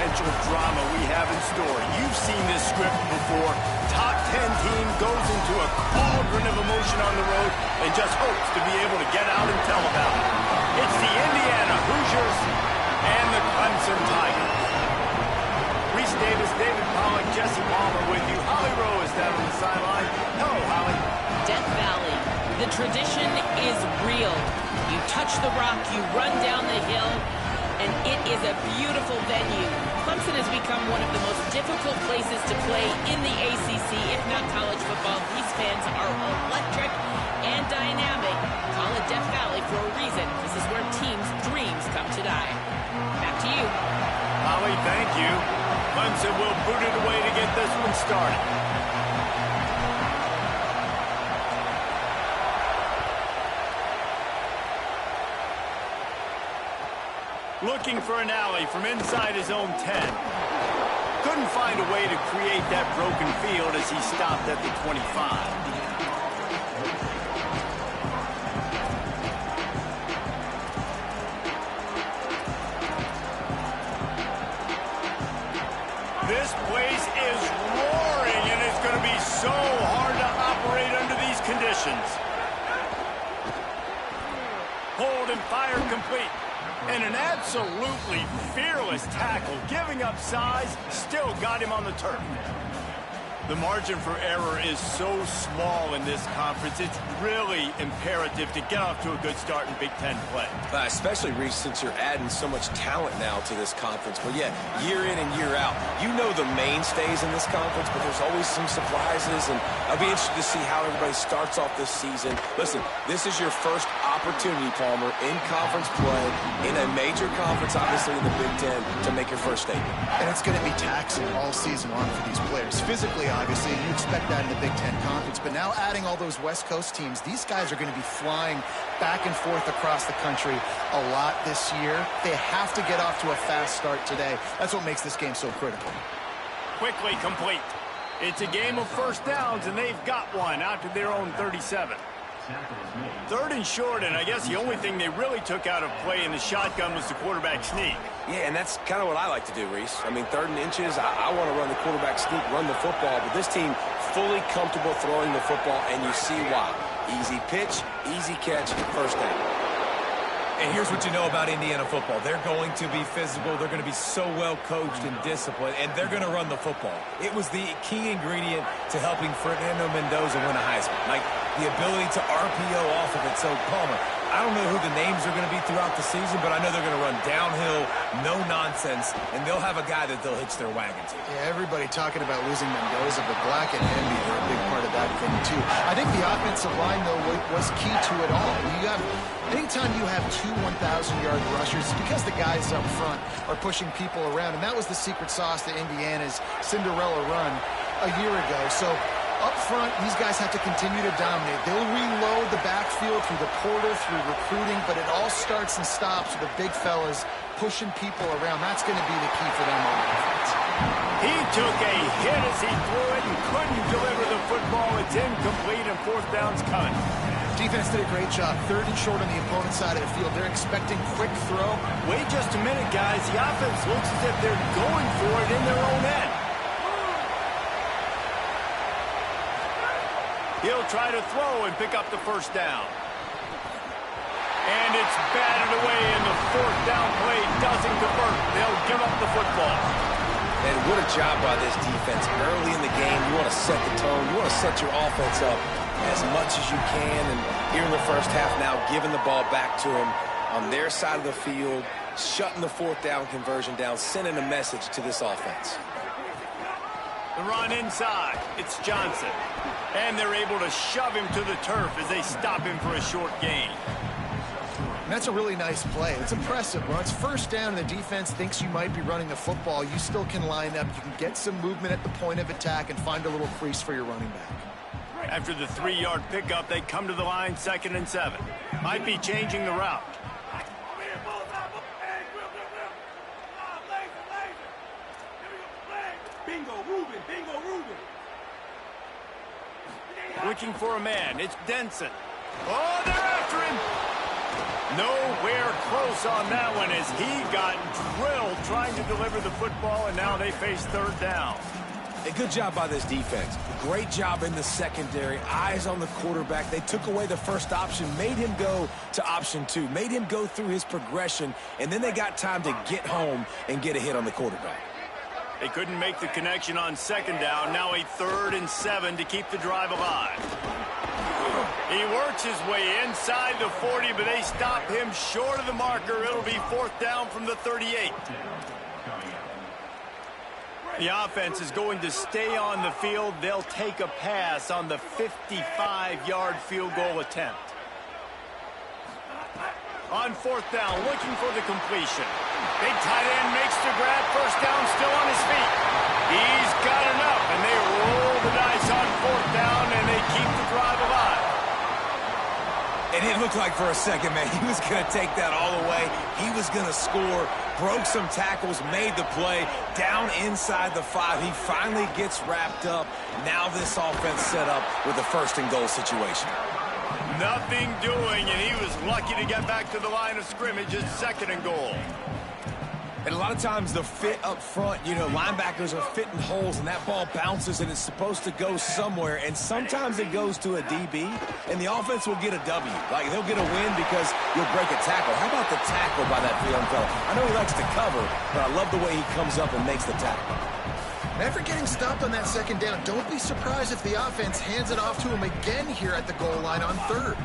potential drama we have in store. You've seen this script before. Top 10 team goes into a cauldron of emotion on the road and just hopes to be able to get out and tell about it. It's the Indiana Hoosiers and the Clemson Tigers. Reese Davis, David Pollack, Jesse Palmer with you. Holly Rowe is down on the sideline. Hello, Holly. Death Valley. The tradition is real. You touch the rock, you run down the hill, and it is a beautiful venue. Clemson has become one of the most difficult places to play in the ACC, if not college football. These fans are electric and dynamic. Call it Death Valley for a reason. This is where teams' dreams come to die. Back to you. Holly, thank you. Clemson will boot it away to get this one started. Looking for an alley from inside his own 10. Couldn't find a way to create that broken field as he stopped at the 25. This place is roaring, and it's going to be so hard to operate under these conditions. Hold and fire complete. And an absolutely fearless tackle, giving up size, still got him on the turf. The margin for error is so small in this conference, it's really imperative to get off to a good start in Big Ten play. Especially, Reese, since you're adding so much talent now to this conference. But yeah, year in and year out, you know the mainstays in this conference, but there's always some surprises, and I'll be interested to see how everybody starts off this season. Listen, this is your first opportunity, Palmer, in conference play, in a major conference, obviously in the Big Ten, to make your first statement. And it's going to be taxing all season long for these players. Physically, obviously, you expect that in the Big Ten Conference, but now adding all those West Coast teams, these guys are going to be flying back and forth across the country a lot this year. They have to get off to a fast start today. That's what makes this game so critical. Quickly complete. It's a game of first downs, and they've got one out to their own 37. Third and short, and I guess the only thing they really took out of play in the shotgun was the quarterback sneak. Yeah, and that's kind of what I like to do, Reese. I mean, third and inches, I want to run the quarterback sneak, run the football, but this team fully comfortable throwing the football, and you see why. Easy pitch, easy catch, first down. And here's what you know about Indiana football. They're going to be physical. They're going to be so well coached and disciplined, and they're going to run the football. It was the key ingredient to helping Fernando Mendoza win a Heisman. Like, the ability to RPO off of it. So, Palmer, I don't know who the names are going to be throughout the season, but I know they're going to run downhill, no nonsense, and they'll have a guy that they'll hitch their wagon to. Yeah, everybody talking about losing Mendoza, but Black and Hemby are a big part of that thing, too. I think the offensive line, though, was key to it all. Anytime you have two 1,000-yard rushers, it's because the guys up front are pushing people around, and that was the secret sauce to Indiana's Cinderella run a year ago. So up front, these guys have to continue to dominate. They'll reload the backfield through the portal, through recruiting, but it all starts and stops with the big fellas pushing people around. That's going to be the key for them on offense. He took a hit as he threw it and couldn't deliver the football. It's incomplete, and fourth down's coming. Defense did a great job. Third and short on the opponent's side of the field. They're expecting quick throw. Wait just a minute, guys. The offense looks as if they're going for it in their own end. He'll try to throw and pick up the first down. And it's batted away, and the fourth down play doesn't convert. They'll give up the football. And what a job by this defense. Early in the game, you want to set the tone. You want to set your offense up as much as you can. And here in the first half now, giving the ball back to them on their side of the field, shutting the fourth down conversion down, sending a message to this offense. The run inside. It's Johnson. And they're able to shove him to the turf as they stop him for a short gain. And that's a really nice play. It's impressive. When it's first down and the defense thinks you might be running the football, you still can line up. You can get some movement at the point of attack and find a little crease for your running back. After the 3-yard pickup, they come to the line 2nd and 7. Might be changing the route. Looking for a man. It's Denson. Oh, they're after him. Nowhere close on that one as he got drilled trying to deliver the football, and now they face third down. A good job by this defense. Great job in the secondary. Eyes on the quarterback. They took away the first option, made him go to option 2, made him go through his progression, and then they got time to get home and get a hit on the quarterback. They couldn't make the connection on second down. Now a 3rd and 7 to keep the drive alive. He works his way inside the 40, but they stop him short of the marker. It'll be 4th down from the 38. The offense is going to stay on the field. They'll take a pass on the 55-yard field goal attempt. On 4th down, looking for the completion. Big tight end makes the grab. First down, still on his feet. He's got enough, and they roll the dice on 4th down, and they keep the drive alive. And it looked like for a second, man, he was going to take that all the way. He was going to score, broke some tackles, made the play, down inside the 5. He finally gets wrapped up. Now this offense set up with a 1st and goal situation. Nothing doing, and he was lucky to get back to the line of scrimmage at 2nd and goal. And a lot of times the fit up front, you know, linebackers are fitting holes, and that ball bounces, and it's supposed to go somewhere. And sometimes it goes to a DB, and the offense will get a W. Like, they'll get a win because you'll break a tackle. How about the tackle by that young fella? I know he likes to cover, but I love the way he comes up and makes the tackle. After getting stopped on that 2nd down, don't be surprised if the offense hands it off to him again here at the goal line on 3rd.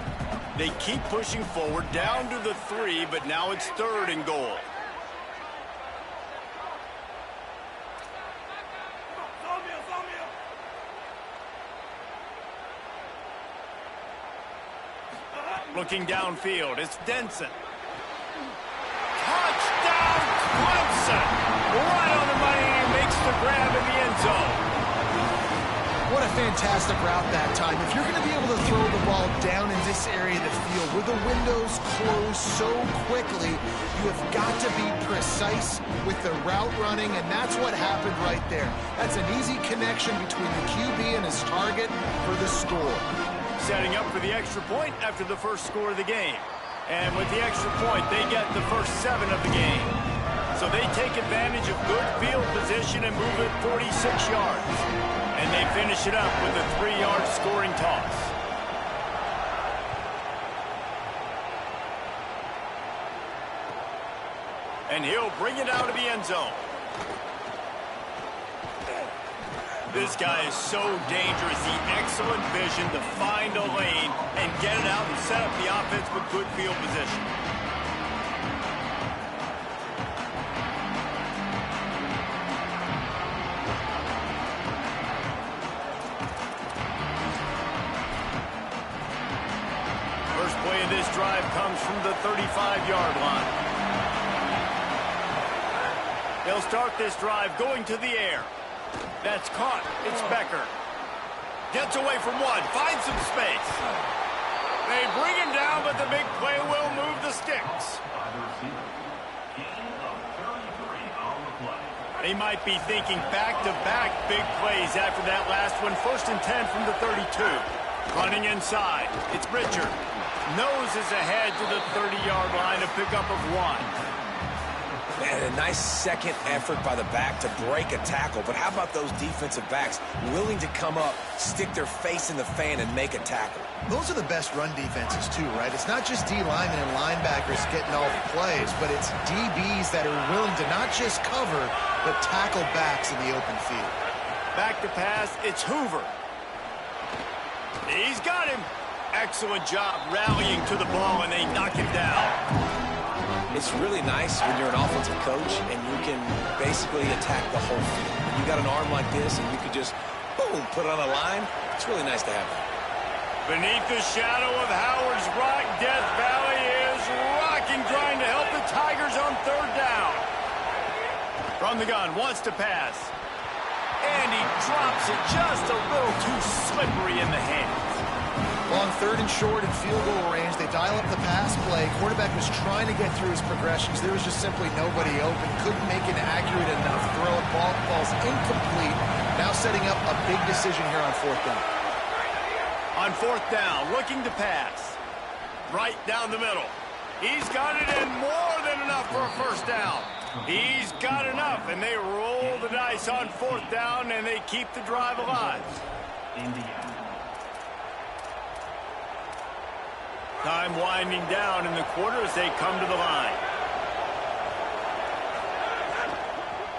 They keep pushing forward down to the 3, but now it's 3rd and goal. Looking downfield, it's Denson. Touchdown, Clemson! Right on the money, he makes the grab in the end zone. What a fantastic route that time. If you're going to be able to throw the ball down in this area of the field where the windows close so quickly, you have got to be precise with the route running, and that's what happened right there. That's an easy connection between the QB and his target for the score. Setting up for the extra point after the first score of the game. And with the extra point, they get the first 7 of the game. So they take advantage of good field position and move it 46 yards. And they finish it up with a 3-yard scoring toss. And he'll bring it out of the end zone. This guy is so dangerous. The excellent vision to find a lane and get it out and set up the offense with good field position. First play of this drive comes from the 35-yard line. They'll start this drive going to the air. That's caught. It's Becker. Gets away from one. Finds some space. They bring him down, but the big play will move the sticks. They might be thinking back-to-back big plays after that last one. 1st and 10 from the 32. Running inside. It's Richard. Noses ahead to the 30-yard line, a pickup of 1. And a nice second effort by the back to break a tackle. But how about those defensive backs willing to come up, stick their face in the fan, and make a tackle? Those are the best run defenses, too, right? It's not just D linemen and linebackers getting all the plays, but it's DBs that are willing to not just cover, but tackle backs in the open field. Back to pass, it's Hoover. He's got him. Excellent job rallying to the ball, and they knock him down. It's really nice when you're an offensive coach and you can basically attack the whole field. You got an arm like this and you can just, boom, put it on a line. It's really nice to have that. Beneath the shadow of Howard's Rock, Death Valley is rocking, trying to help the Tigers on 3rd down. From the gun, wants to pass. And he drops it just a little too slippery in the hands. On 3rd and short and field goal range, they dial up the pass play. Quarterback was trying to get through his progressions. There was just simply nobody open. Couldn't make an accurate enough throw. Ball's incomplete. Now setting up a big decision here on 4th down. On 4th down, looking to pass. Right down the middle. He's got it and more than enough for a first down. He's got enough, and they roll the dice on fourth down, and they keep the drive alive. Time winding down in the quarter as they come to the line.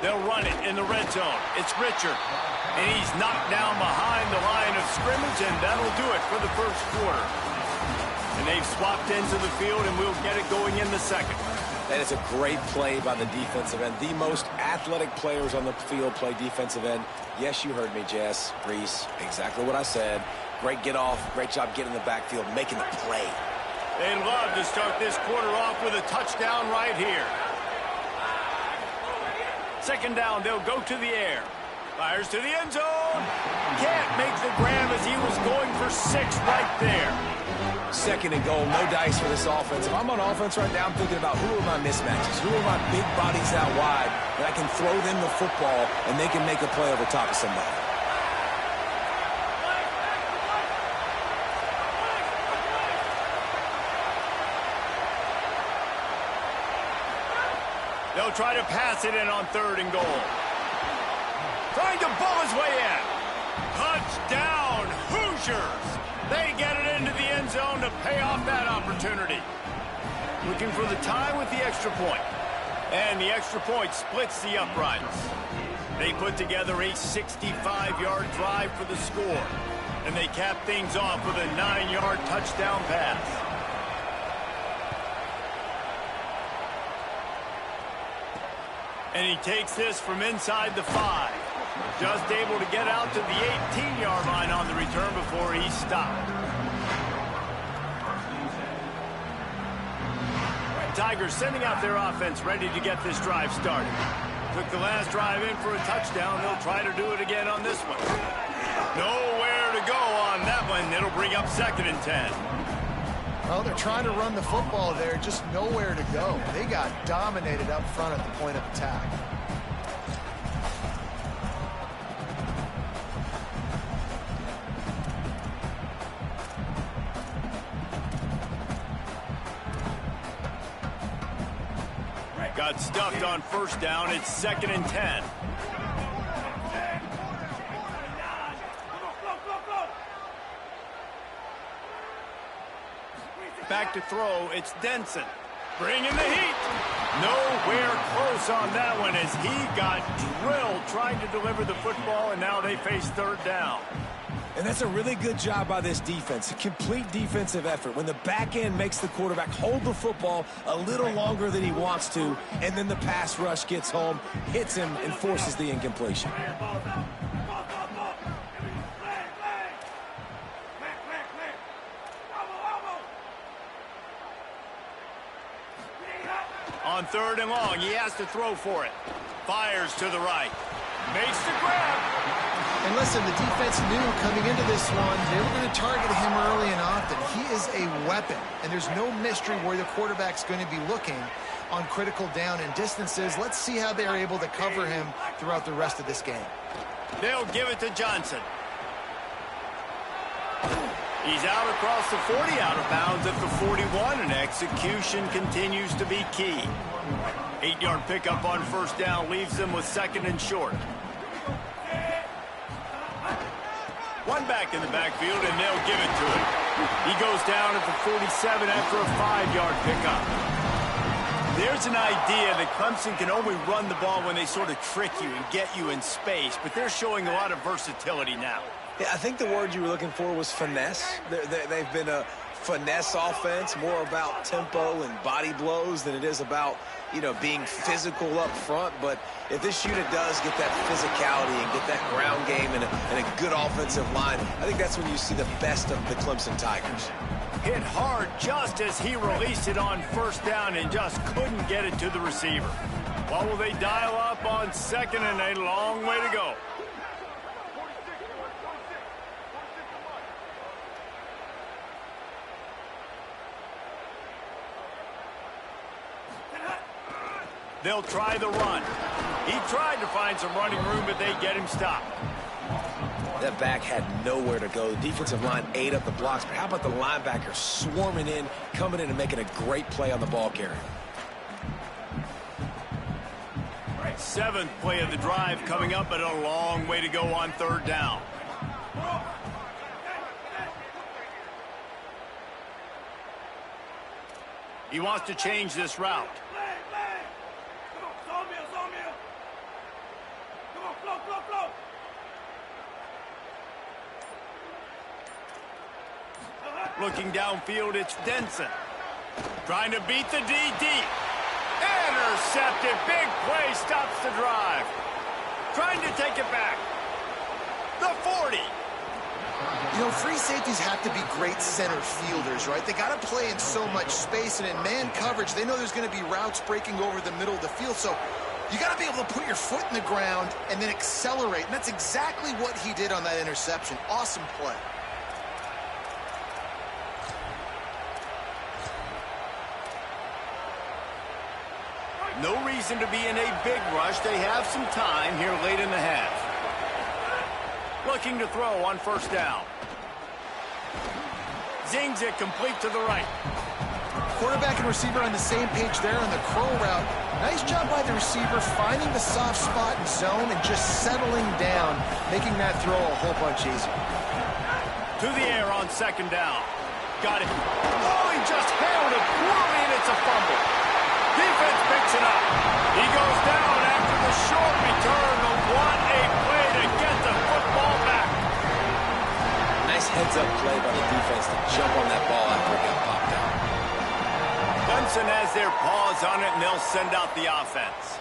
They'll run it in the red zone. It's Richard, and he's knocked down behind the line of scrimmage, and that'll do it for the first quarter. And they've swapped into the field, and we'll get it going in the second. That is a great play by the defensive end. The most athletic players on the field play defensive end. Yes, you heard me, Jess, Reese. Exactly what I said. Great get off. Great job getting in the backfield, making the play. They'd love to start this quarter off with a touchdown right here. Second down, they'll go to the air. Fires to the end zone. Can't make the grab as he was going for 6 right there. Second and goal, no dice for this offense. If I'm on offense right now, I'm thinking about who are my mismatches, who are my big bodies out wide that I can throw them the football and they can make a play over top of somebody. They'll try to pass it in on third and goal. Trying to bull his way in. Touchdown, Hoosiers! They get it into the end zone to pay off that opportunity. Looking for the tie with the extra point. And the extra point splits the uprights. They put together a 65-yard drive for the score. And they cap things off with a 9-yard touchdown pass. And he takes this from inside the 5. Just able to get out to the 18-yard line on the return before he's stopped. Tigers sending out their offense ready to get this drive started. Took the last drive in for a touchdown. They'll try to do it again on this one. Nowhere to go on that one. It'll bring up second and 10. Well, they're trying to run the football there, just nowhere to go. They got dominated up front at the point of attack. Got stuffed on first down. It's second and 10. Back to throw. It's Denson. Bringing the heat. Nowhere close on that one as he got drilled trying to deliver the football, and now they face third down. And that's a really good job by this defense, a complete defensive effort. When the back end makes the quarterback hold the football a little longer than he wants to, and then the pass rush gets home, hits him, and forces the incompletion. On third and long, he has to throw for it. Fires to the right. Makes the grab. And listen, the defense knew coming into this one, they were going to target him early and often. He is a weapon, and there's no mystery where the quarterback's going to be looking on critical down and distances. Let's see how they're able to cover him throughout the rest of this game. They'll give it to Johnson. He's out across the 40, out of bounds at the 41, and execution continues to be key. 8-yard pickup on first down leaves them with second and short. One back in the backfield, and they'll give it to him. He goes down at the 47 after a 5-yard pickup. There's an idea that Clemson can only run the ball when they sort of trick you and get you in space, but they're showing a lot of versatility now. Yeah, I think the word you were looking for was finesse. They've been a finesse offense, more about tempo and body blows than it is about, you know, being physical up front. But if this unit does get that physicality and get that ground game and a good offensive line, I think that's when you see the best of the Clemson Tigers. Hit hard just as he released it on first down and just couldn't get it to the receiver. What will they dial up on second, and a long way to go? They'll try the run. He tried to find some running room, but they get him stopped. That back had nowhere to go. The defensive line ate up the blocks, but how about the linebacker swarming in, coming in and making a great play on the ball carrier? Seventh play of the drive coming up, but a long way to go on third down. He wants to change this route. Looking downfield, it's Denson. Trying to beat the D deep. Intercepted. Big play stops the drive. Trying to take it back. The 40. You know, free safeties have to be great center fielders, right? They got to play in so much space, and in man coverage, they know there's going to be routes breaking over the middle of the field. So you got to be able to put your foot in the ground and then accelerate. And that's exactly what he did on that interception. Awesome play. No reason to be in a big rush. They have some time here late in the half. Looking to throw on first down. Zings it complete to the right. Quarterback and receiver on the same page there on the curl route. Nice job by the receiver finding the soft spot in zone and just settling down, making that throw a whole bunch easier. To the air on second down. Got it. Oh, he just handled it poorly, and it's a fumble. Defense picks it up. He goes down after the short return. But what a play to get the football back. Nice heads-up play by the defense to jump on that ball after it got popped out. Clemson has their paws on it, and they'll send out the offense.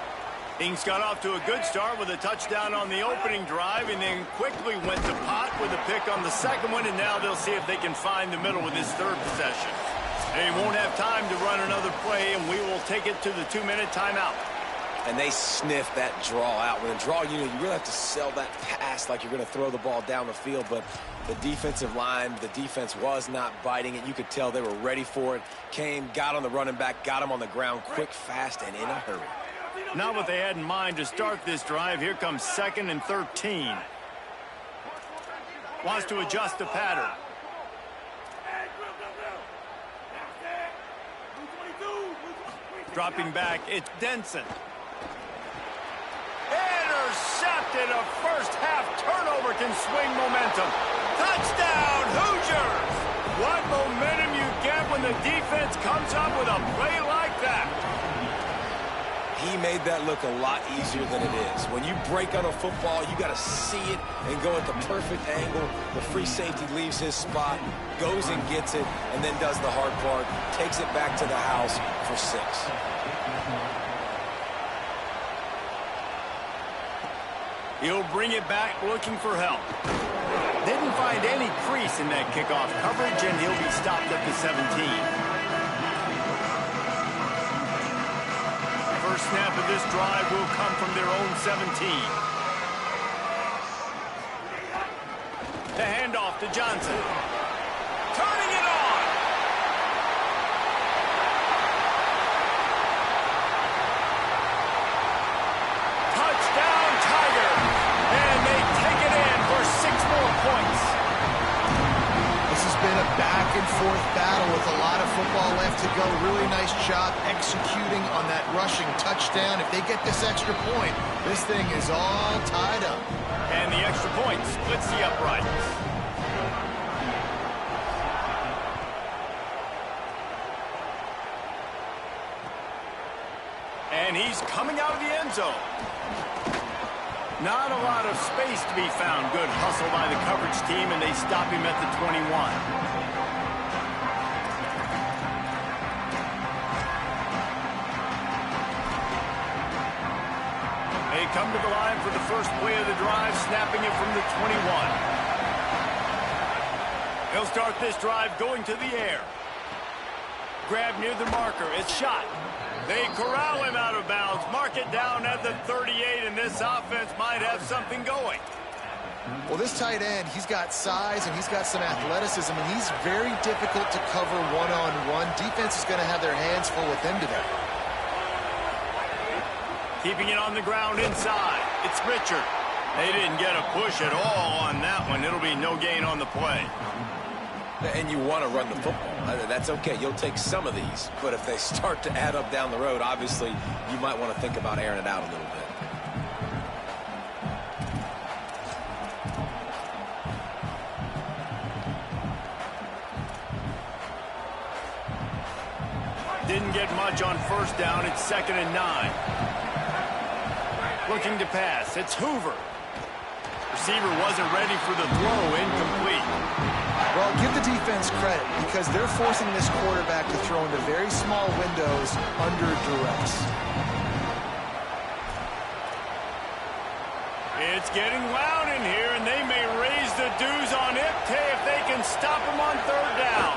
Things got off to a good start with a touchdown on the opening drive, and then quickly went to pot with a pick on the second one, and now they'll see if they can find the middle with this third possession. They won't have time to run another play, and we will take it to the 2-minute timeout. And they sniff that draw out. With a draw, you really have to sell that pass like you're going to throw the ball down the field. But the defensive line, the defense was not biting it. You could tell they were ready for it. Came, got on the running back, got him on the ground quick, fast, and in a hurry. Not what they had in mind to start this drive. Here comes 2nd and 13. Wants to adjust the pattern. Dropping back, it's Denson. Intercepted. A first-half turnover can swing momentum. Touchdown, Hoosiers! What momentum you get when the defense comes up with a play like that. He made that look a lot easier than it is. When you break on a football, you got to see it and go at the perfect angle. The free safety leaves his spot, goes and gets it, and then does the hard part, takes it back to the house for 6. He'll bring it back looking for help. Didn't find any crease in that kickoff coverage, and he'll be stopped at the 17. First snap of this drive will come from their own 17. The handoff to Johnson. Turning it on. Touchdown, Tigers. And they take it in for 6 more points. This has been a back-and-forth battle with a lot of football left to go. Really nice job executing on that rushing touchdown. If they get this extra point, this thing is all tied up. And the extra point splits the uprights. And he's coming out of the end zone. Not a lot of space to be found. Good hustle by the coverage team, and they stop him at the 21. They come to the line for the first play of the drive, snapping it from the 21. He'll start this drive going to the air. Grab near the marker. It's shot. They corral him out of bounds, mark it down at the 38, and this offense might have something going. Well, this tight end, he's got size and he's got some athleticism, and he's very difficult to cover one-on-one. Defense is going to have their hands full with him today. Keeping it on the ground inside. It's Richard. They didn't get a push at all on that one. It'll be no gain on the play. And you want to run the football. That's okay. You'll take some of these. But if they start to add up down the road, obviously, you might want to think about airing it out a little bit. Didn't get much on first down. It's 2nd and 9. Looking to pass. It's Hoover. Receiver wasn't ready for the throw. Incomplete. Well, give the defense credit because they're forcing this quarterback to throw into very small windows under duress. It's getting loud in here, and they may raise the dues on Ipte if they can stop him on 3rd down.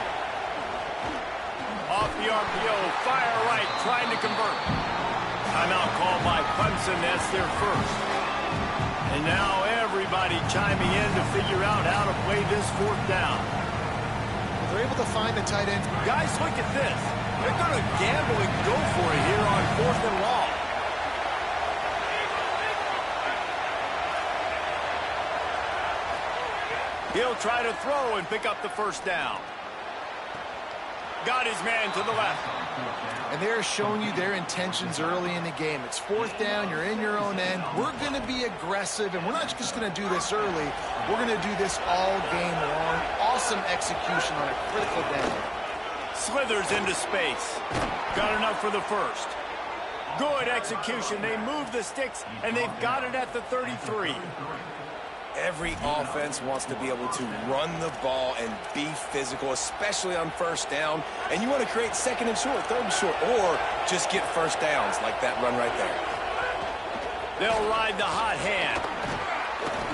Off the RPO, fire right, trying to convert. Timeout called by Clemson. That's their first. And now everybody chiming in to figure out how to play this 4th down. They're able to find the tight end. Guys, look at this. They're going to gamble and go for it here on 4th and long. He'll try to throw and pick up the 1st down. Got his man to the left. And they're showing you their intentions early in the game. It's 4th down. You're in your own end. We're going to be aggressive, and we're not just going to do this early. We're going to do this all game long. Awesome execution on a critical down. Slithers into space. Got enough for the 1st. Good execution. They move the sticks, and they've got it at the 33. Every offense wants to be able to run the ball and be physical, especially on 1st down. And you want to create 2nd and short, 3rd and short, or just get 1st downs like that run right there. They'll ride the hot hand.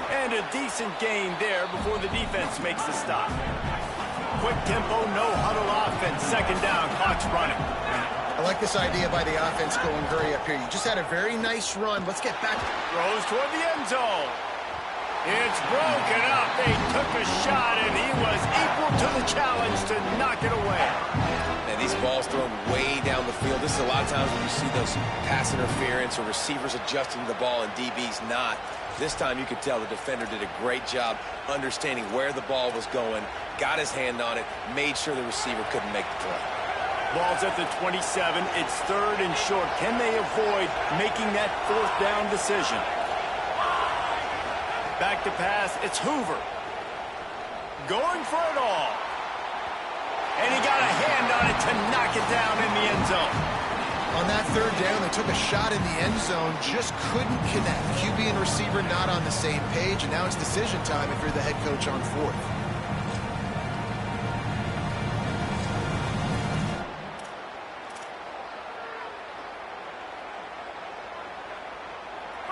And a decent gain there before the defense makes the stop. Quick tempo, no huddle offense. 2nd down, clock's running. I like this idea by the offense going hurry up here. You just had a very nice run. Let's get back. Throws toward the end zone. It's broken up. They took a shot, and he was equal to the challenge to knock it away. And these balls thrown way down the field. This is a lot of times when you see those pass interference or receivers adjusting the ball and DBs not. This time you could tell the defender did a great job understanding where the ball was going, got his hand on it, made sure the receiver couldn't make the play. Ball's at the 27. It's 3rd and short. Can they avoid making that 4th down decision? Back to pass, it's Hoover. Going for it all. And he got a hand on it to knock it down in the end zone. On that 3rd down, they took a shot in the end zone, just couldn't connect. QB and receiver not on the same page, and now it's decision time if you're the head coach on 4th.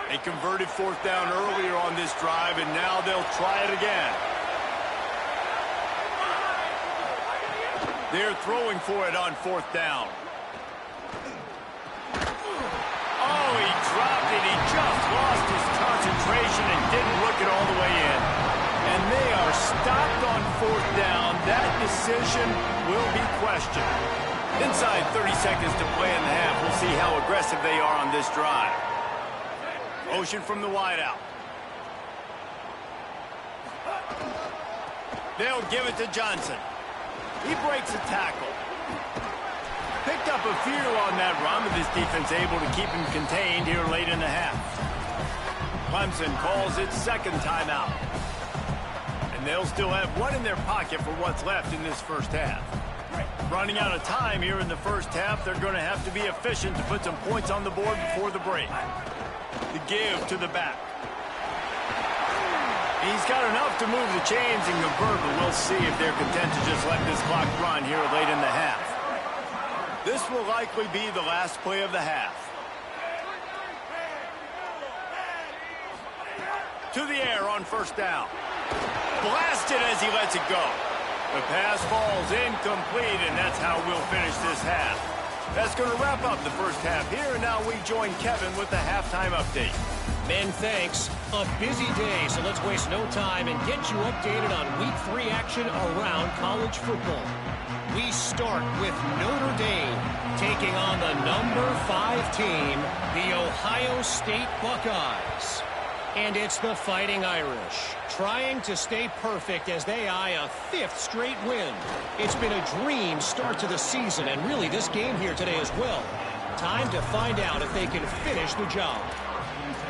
They converted 4th down earlier on this drive, and now they'll try it again. They're throwing for it on 4th down. Oh, he dropped it. He just lost his concentration and didn't look it all the way in. And they are stopped on 4th down. That decision will be questioned. Inside 30 seconds to play in the half. We'll see how aggressive they are on this drive. Motion from the wideout. They'll give it to Johnson. He breaks a tackle. Picked up a few on that run, but this defense able to keep him contained here late in the half. Clemson calls its 2nd timeout. And they'll still have one in their pocket for what's left in this 1st half. Running out of time here in the 1st half, they're going to have to be efficient to put some points on the board before the break. The give to the back. He's got enough to move the chains and convert, but we'll see if they're content to just let this clock run here late in the half. This will likely be the last play of the half. To the air on 1st down. Blasted as he lets it go. The pass falls incomplete, and that's how we'll finish this half. That's going to wrap up the 1st half here, and now we join Kevin with the halftime update. Men, thanks. A busy day, so let's waste no time and get you updated on Week 3 action around college football. We start with Notre Dame taking on the number 5 team, the Ohio State Buckeyes. And it's the Fighting Irish, trying to stay perfect as they eye a 5th straight win. It's been a dream start to the season, and really this game here today as well. Time to find out if they can finish the job.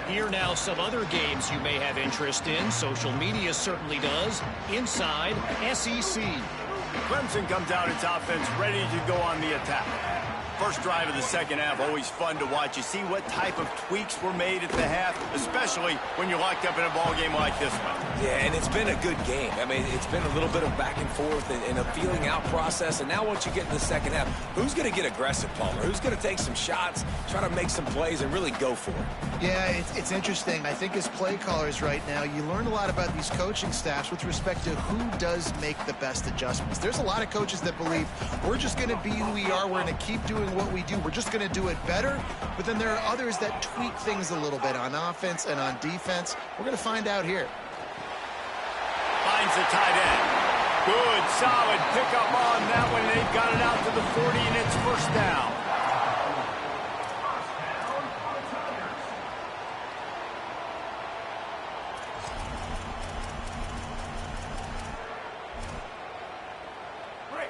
Here now some other games you may have interest in. Social media certainly does. Inside SEC. Clemson comes out its offense ready to go on the attack. First drive of the second half, always fun to watch. You see what type of tweaks were made at the half, especially when you're locked up in a ball game like this one. Yeah, and it's been a good game. I mean, it's been a little bit of back and forth and a feeling out process. And now once you get in the second half, who's going to get aggressive, Palmer? Who's going to take some shots, try to make some plays, and really go for it? Yeah, it's interesting. I think as play callers right now, you learn a lot about these coaching staffs with respect to who does make the best adjustments. There's a lot of coaches that believe we're just going to be who we are. We're going to keep doing what we do. We're just going to do it better. But then there are others that tweak things a little bit on offense and on defense. We're going to find out here. Finds the tight end. Good, solid pickup on that one. They've got it out to the 40, and it's first down.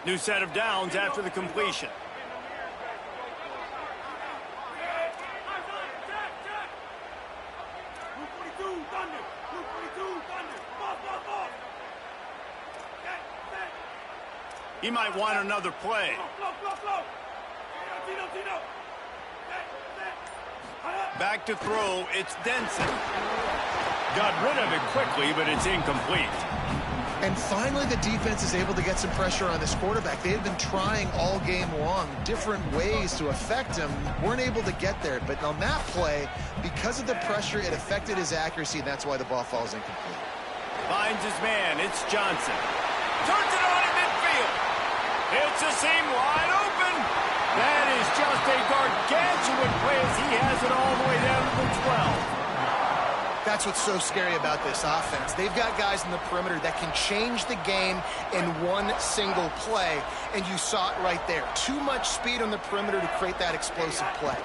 New set of downs after the completion. He might want another play. Back to throw, it's Denson. Got rid of it quickly, but it's incomplete. And finally, the defense is able to get some pressure on this quarterback. They had been trying all game long different ways to affect him. Weren't able to get there. But on that play, because of the pressure, it affected his accuracy, and that's why the ball falls incomplete. Finds his man. It's Johnson. Turns it on in midfield. It's a seam wide open. That is just a gargantuan play as he has it all the way down to the 12. That's what's so scary about this offense. They've got guys in the perimeter that can change the game in one single play, and you saw it right there. Too much speed on the perimeter to create that explosive play.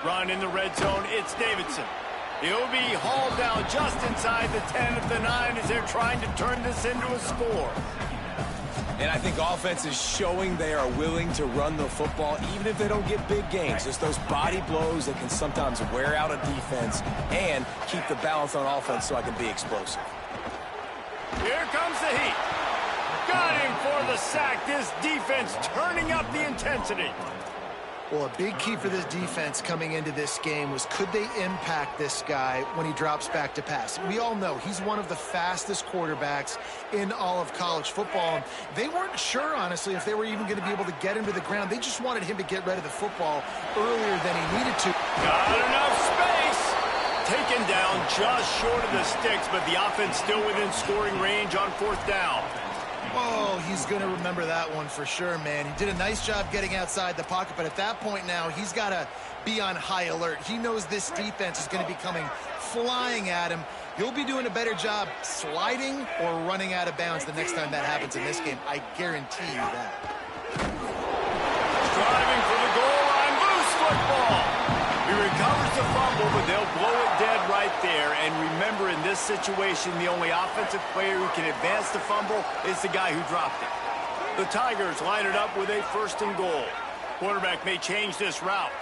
Run in the red zone, it's Davidson. He'll be hauled down just inside the 10 at the 9 as they're trying to turn this into a score. And I think offense is showing they are willing to run the football, even if they don't get big gains. Just those body blows that can sometimes wear out a defense and keep the balance on offense so I can be explosive. Here comes the heat. Got him for the sack. This defense turning up the intensity. Well, a big key for this defense coming into this game was could they impact this guy when he drops back to pass? We all know he's one of the fastest quarterbacks in all of college football. They weren't sure, honestly, if they were even going to be able to get him to the ground. They just wanted him to get rid of the football earlier than he needed to. Got enough space. Taken down just short of the sticks, but the offense still within scoring range on fourth down. Oh, he's going to remember that one for sure, man. He did a nice job getting outside the pocket, but at that point now, he's got to be on high alert. He knows this defense is going to be coming flying at him. He'll be doing a better job sliding or running out of bounds the next time that happens in this game. I guarantee you that. Driving for the goal line, loose football. He recovers the fumble, but they'll blow it dead right there. And remember, in this situation, the only offensive player who can advance the fumble is the guy who dropped it. The Tigers line it up with a first and goal. Quarterback may change this route.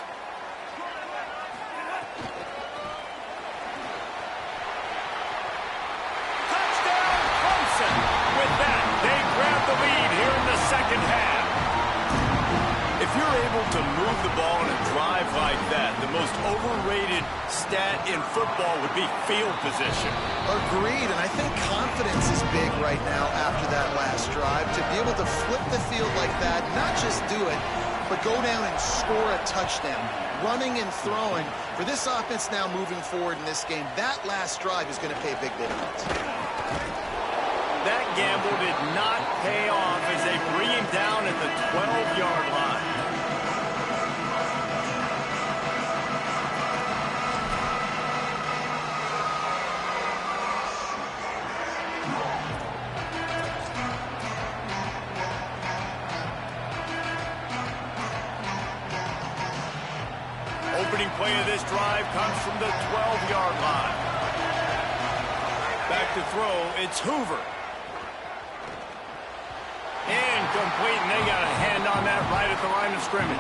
Touchdown, Clemson! With that, they grab the lead here in the second half. If you're able to move the ball in a drive like that, the most overrated stat in football would be field position. Agreed, and I think confidence is big right now after that last drive. To be able to flip the field like that, not just do it, but go down and score a touchdown. Running and throwing. For this offense now moving forward in this game, that last drive is going to pay a big difference. That gamble did not pay off as they bring him down at the 12-yard line. Opening play of this drive comes from the 12-yard line. Back to throw, it's Hoover. Incomplete, and they got a hand on that right at the line of scrimmage.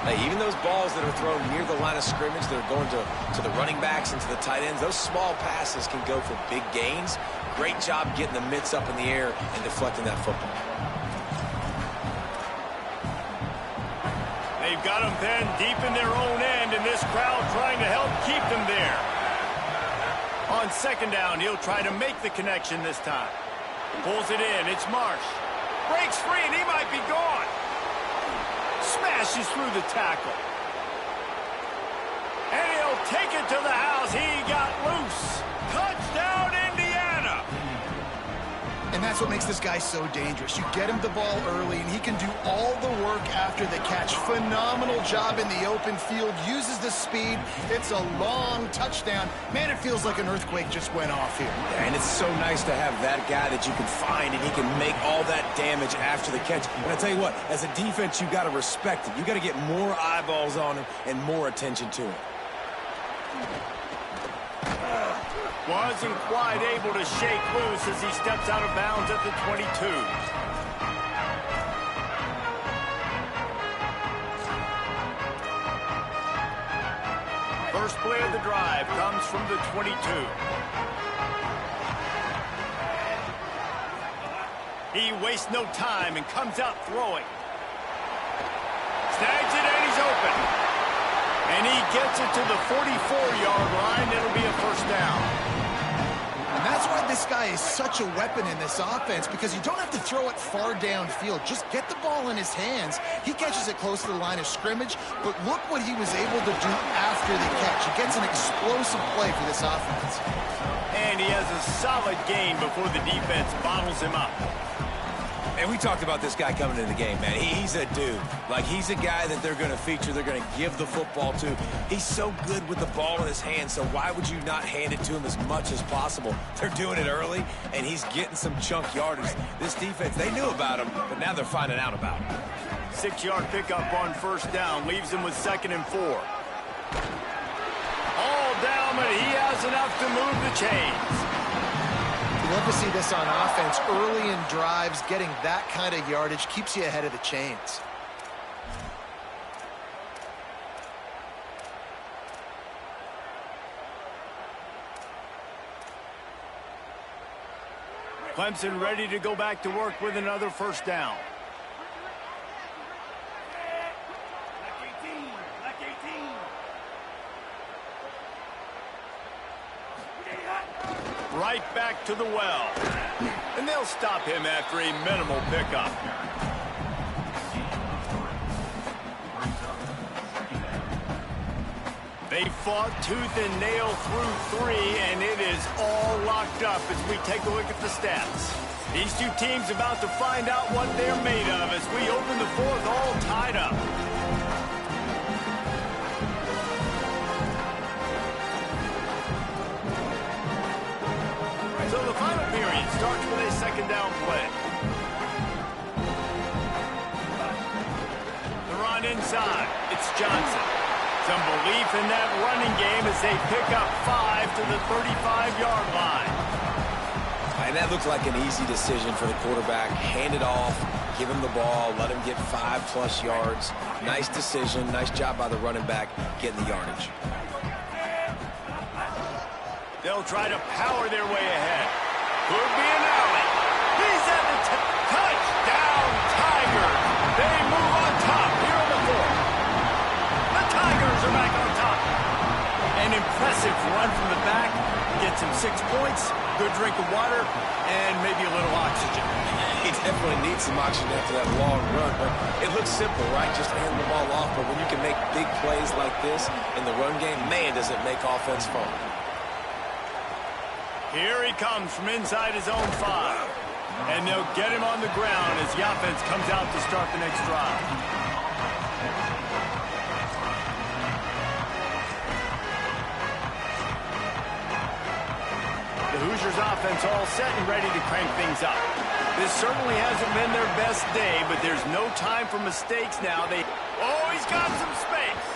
Hey, even those balls that are thrown near the line of scrimmage that are going to the running backs and to the tight ends, those small passes can go for big gains. Great job getting the mitts up in the air and deflecting that football. They've got them then deep in their own end, and this crowd trying to help keep them there. On second down, he'll try to make the connection this time. Pulls it in, it's Marsh. Breaks free, and he might be gone. Smashes through the tackle. And he'll take it to the house. He got loose. Touchdown, Indiana. And that's what makes this guy so dangerous. You get him the ball early, and he can do all the work after the catch. Phenomenal job in the open field. Uses the speed. It's a long touchdown. Man, it feels like an earthquake just went off here. Yeah, and it's so nice to have that guy that you can find, and he can make all that damage after the catch. And I tell you what, as a defense, you got to respect him. You got to get more eyeballs on him and more attention to him. Wasn't quite able to shake loose as he steps out of bounds at the 22. First play of the drive comes from the 22. He wastes no time and comes out throwing. Snags it and he's open. And he gets it to the 44-yard line. It'll be a first down. And that's why this guy is such a weapon in this offense, because you don't have to throw it far downfield. Just get the ball in his hands. He catches it close to the line of scrimmage, but look what he was able to do after the catch. He gets an explosive play for this offense. And he has a solid gain before the defense bottles him up. And we talked about this guy coming into the game, man. He's a dude. Like, he's a guy that they're going to feature, they're going to give the football to. He's so good with the ball in his hand, so why would you not hand it to him as much as possible? They're doing it early, and he's getting some chunk yardage. This defense, they knew about him, but now they're finding out about him. 6-yard pickup on first down, leaves him with 2nd and 4. All down, but he has enough to move the chains. You love to see this on offense. Early in drives, getting that kind of yardage keeps you ahead of the chains. Clemson ready to go back to work with another first down. Right back to the well. And they'll stop him after a minimal pickup. They fought tooth and nail through 3, and it is all locked up as we take a look at the stats. These two teams about to find out what they're made of as we open the 4th all tied up. So the final period starts with a 2nd down play. The run inside. It's Johnson. Some belief in that running game as they pick up 5 to the 35-yard line. And that looked like an easy decision for the quarterback. Hand it off, give him the ball, let him get 5+ yards. Nice decision. Nice job by the running back getting the yardage. They'll try to power their way ahead. Could be an alley. He's at the touchdown, Tigers. They move on top here in the 4th. The Tigers are back on top. An impressive run from the back. Gets him 6 points, good drink of water, and maybe a little oxygen. He definitely needs some oxygen after that long run, but it looks simple, right? Just hand the ball off, but when you can make big plays like this in the run game, man, does it make offense fun. Here he comes from inside his own 5. And they'll get him on the ground as the offense comes out to start the next drive. The Hoosiers offense all set and ready to crank things up. This certainly hasn't been their best day, but there's no time for mistakes now. Oh, he's got some space.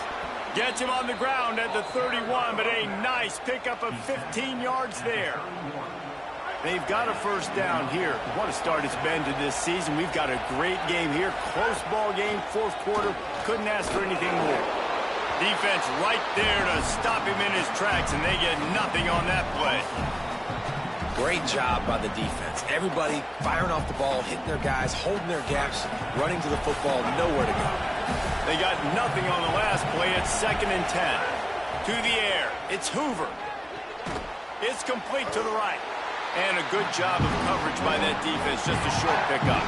Gets him on the ground at the 31, but a nice pickup of 15 yards there. They've got a first down here. What a start it's been to this season. We've got a great game here. Close ball game, fourth quarter. Couldn't ask for anything more. Defense right there to stop him in his tracks, and they get nothing on that play. Great job by the defense. Everybody firing off the ball, hitting their guys, holding their gaps, running to the football, nowhere to go. They got nothing on the last play. It's 2nd and 10. To the air. It's Hoover. It's complete to the right. And a good job of coverage by that defense. Just a short pickup.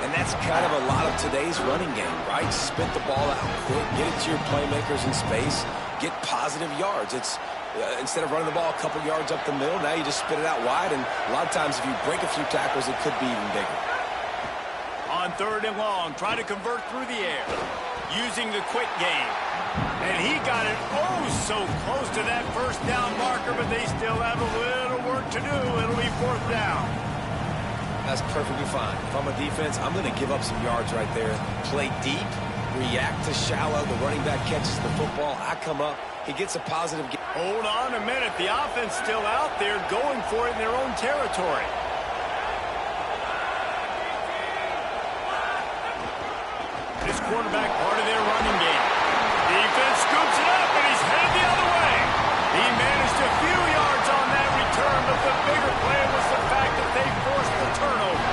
And that's kind of a lot of today's running game, right? Spit the ball out quick, get it to your playmakers in space, get positive yards. It's instead of running the ball a couple yards up the middle, now you just spit it out wide, and a lot of times if you break a few tackles, it could be even bigger. On 3rd and long, trying to convert through the air, using the quick game. And he got it so close to that first down marker, but they still have a little work to do. It'll be 4th down. That's perfectly fine. If I'm a defense, I'm going to give up some yards right there. Play deep, react to shallow. The running back catches the football. I come up. He gets a positive game. Hold on a minute. The offense still out there going for it in their own territory. This quarterback part of their running game. Defense scoops it up, and he's headed the other way. He managed a few yards on that return, but the bigger play was the fact that they forced the turnover.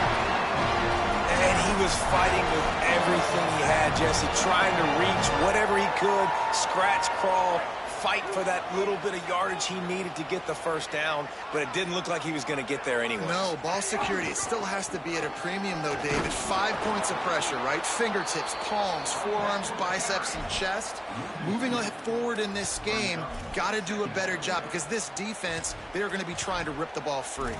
And he was fighting with everything he had, Jesse, trying to reach whatever he could, scratch, crawl, fight for that little bit of yardage he needed to get the first down, but it didn't look like he was going to get there anyway. No, ball security, it still has to be at a premium, though, David. 5 points of pressure, right? Fingertips, palms, forearms, biceps, and chest. Moving forward in this game, got to do a better job because this defense, they're going to be trying to rip the ball free.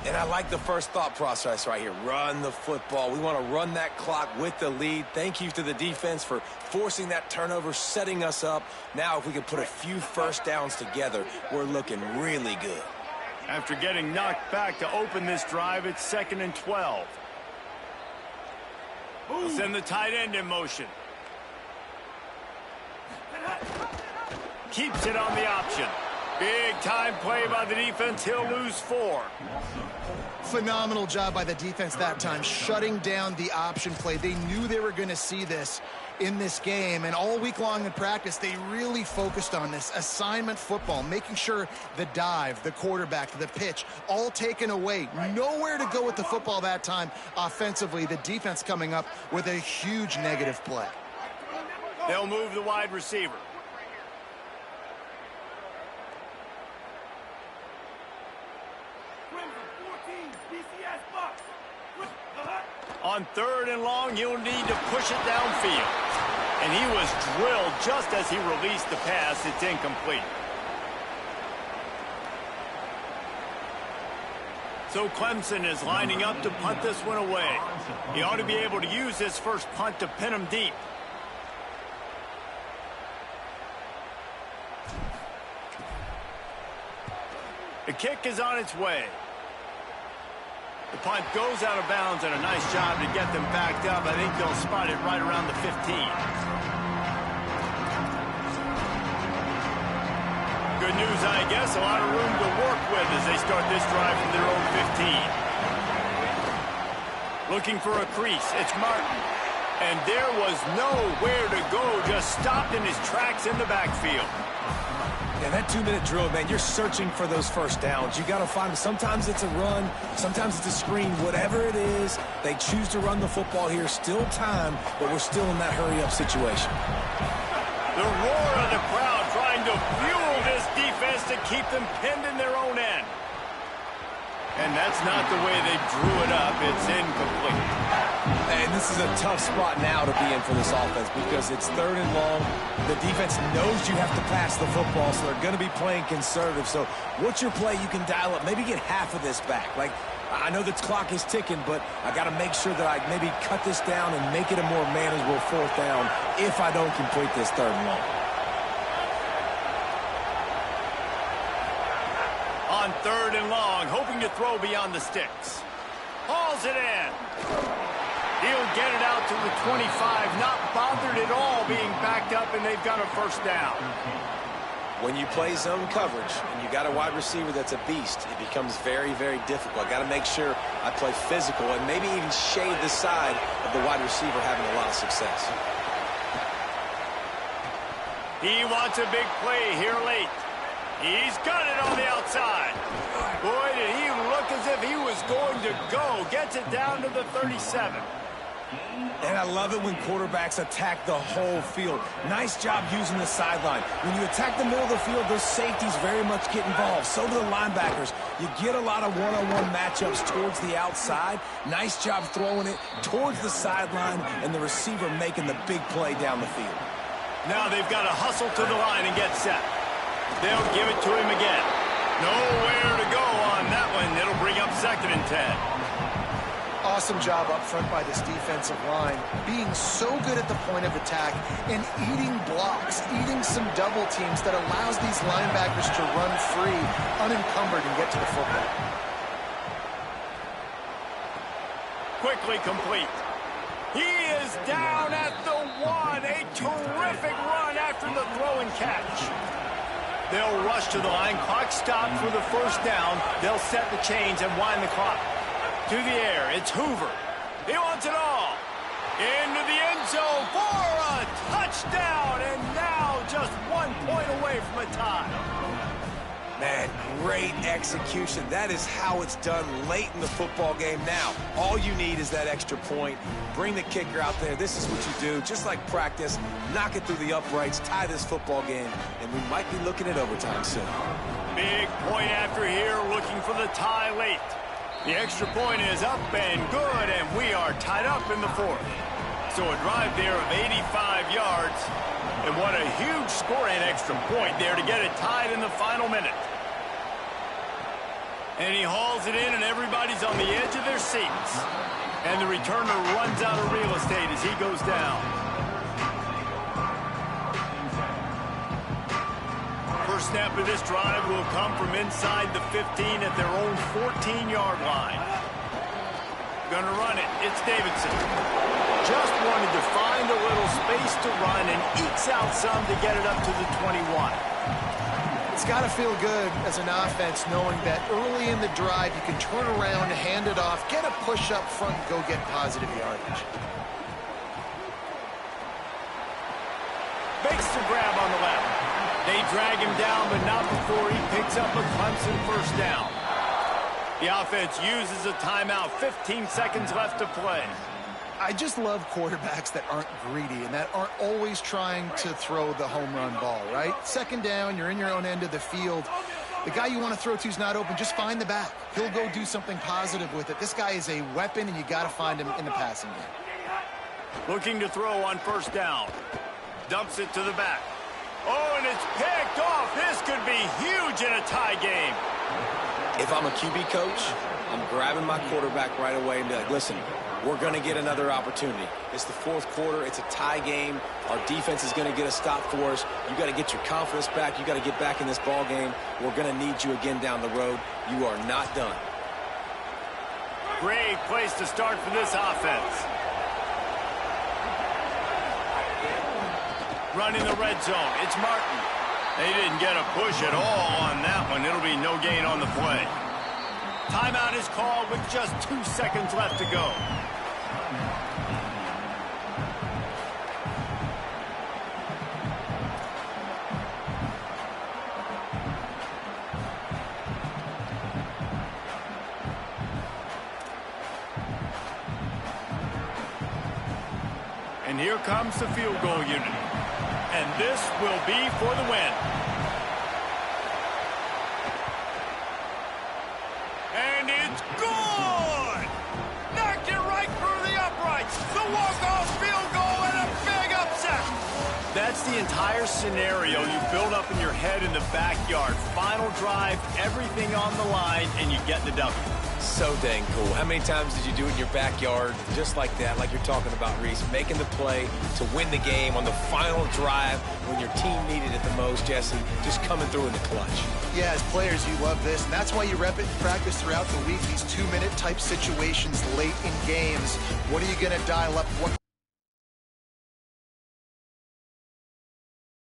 And I like the first thought process right here. Run the football. We want to run that clock with the lead. Thank you to the defense for forcing that turnover, setting us up. Now, if we can put a few first downs together, we're looking really good. After getting knocked back to open this drive, it's 2nd and 12. We'll send the tight end in motion. Keeps it on the option. Big time play by the defense. He'll lose 4. Phenomenal job by the defense that time, shutting down the option play. They knew they were going to see this in this game, and all week long in practice, they really focused on this assignment football, making sure the dive, the quarterback, the pitch, all taken away. Nowhere to go with the football that time offensively. The defense coming up with a huge negative play. They'll move the wide receiver. On 3rd and long, you'll need to push it downfield. And he was drilled just as he released the pass. It's incomplete. So Clemson is lining up to punt this one away. He ought to be able to use his first punt to pin him deep. The kick is on its way. The punt goes out of bounds, and a nice job to get them backed up. I think they'll spot it right around the 15. Good news, I guess. A lot of room to work with as they start this drive from their own 15. Looking for a crease. It's Martin. And there was nowhere to go. Just stopped in his tracks in the backfield. Yeah, that 2-minute drill, man, you're searching for those first downs. You got to find them. Sometimes it's a run, sometimes it's a screen. Whatever it is, they choose to run the football here. Still time, but we're still in that hurry-up situation. The roar of the crowd trying to fuel this defense to keep them pinned in their own end. And that's not the way they drew it up. It's incomplete. And this is a tough spot now to be in for this offense because it's 3rd and long. The defense knows you have to pass the football, so they're going to be playing conservative. So what's your play you can dial up? Maybe get half of this back. Like, I know the clock is ticking, but I got to make sure that I maybe cut this down and make it a more manageable 4th down if I don't complete this 3rd and long. On 3rd and long, hoping to throw beyond the sticks. Hauls it in. He'll get it out to the 25, not bothered at all being backed up, and they've got a first down. When you play zone coverage and you got a wide receiver that's a beast, it becomes very, very difficult. I got to make sure I play physical and maybe even shade the side of the wide receiver having a lot of success. He wants a big play here late. He's got it on the outside. Boy, did he look as if he was going to go. Gets it down to the 37. And I love it when quarterbacks attack the whole field. Nice job using the sideline. When you attack the middle of the field, those safeties very much get involved. So do the linebackers. You get a lot of one-on-one matchups towards the outside. Nice job throwing it towards the sideline and the receiver making the big play down the field. Now they've got to hustle to the line and get set. They'll give it to him again. Nowhere to go on that one. It'll bring up 2nd and 10. Awesome job up front by this defensive line, being so good at the point of attack and eating blocks, eating some double teams that allows these linebackers to run free, unencumbered, and get to the football. Quickly complete. He is down at the 1. A terrific run after the throw and catch. They'll rush to the line. Clock stopped for the first down. They'll set the chains and wind the clock. To the air, it's Hoover. He wants it all. Into the end zone for a touchdown, and now just 1 point away from a tie. Man, great execution. That is how it's done late in the football game. Now, all you need is that extra point. Bring the kicker out there. This is what you do. Just like practice, knock it through the uprights, tie this football game, and we might be looking at overtime soon. Big point after here, looking for the tie late. The extra point is up and good, and we are tied up in the 4th. So a drive there of 85 yards, and what a huge score and extra point there to get it tied in the final minute. And he hauls it in, and everybody's on the edge of their seats. And the returner runs out of real estate as he goes down. First snap of this drive will come from inside the 15 at their own 14-yard line. Gonna run it. It's Davidson. Just wanted to find a little space to run and ekes out some to get it up to the 21. It's got to feel good as an offense knowing that early in the drive you can turn around, hand it off, get a push up front, and go get positive yardage. Makes the grab on the left. They drag him down, but not before he picks up a Clemson first down. The offense uses a timeout. 15 seconds left to play. I just love quarterbacks that aren't greedy and that aren't always trying to throw the home run ball, right? 2nd down, you're in your own end of the field. The guy you want to throw to is not open. Just find the back. He'll go do something positive with it. This guy is a weapon, and you got to find him in the passing game. Looking to throw on first down. Dumps it to the back. Oh, and it's picked off. This could be huge in a tie game. If I'm a QB coach, I'm grabbing my quarterback right away and be like, listen, we're going to get another opportunity. It's the 4th quarter. It's a tie game. Our defense is going to get a stop for us. You got to get your confidence back. You got to get back in this ball game. We're going to need you again down the road. You are not done. Great place to start for this offense. Running the red zone. It's Martin. They didn't get a push at all on that one. It'll be no gain on the play. Timeout is called with just 2 seconds left to go. And here comes the field goal unit. And this will be for the win. And it's good! Knocked it right through the uprights. The walk-off field goal and a big upset. That's the entire scenario you build up in your head in the backyard. Final drive, everything on the line, and you get the W. So dang cool. How many times did you do it in your backyard just like that, like you're talking about, Reese, making the play to win the game on the final drive when your team needed it the most, Jesse, just coming through in the clutch. Yeah, as players, you love this, and that's why you rep it in practice throughout the week, these 2-minute type situations late in games. What are you going to dial up? What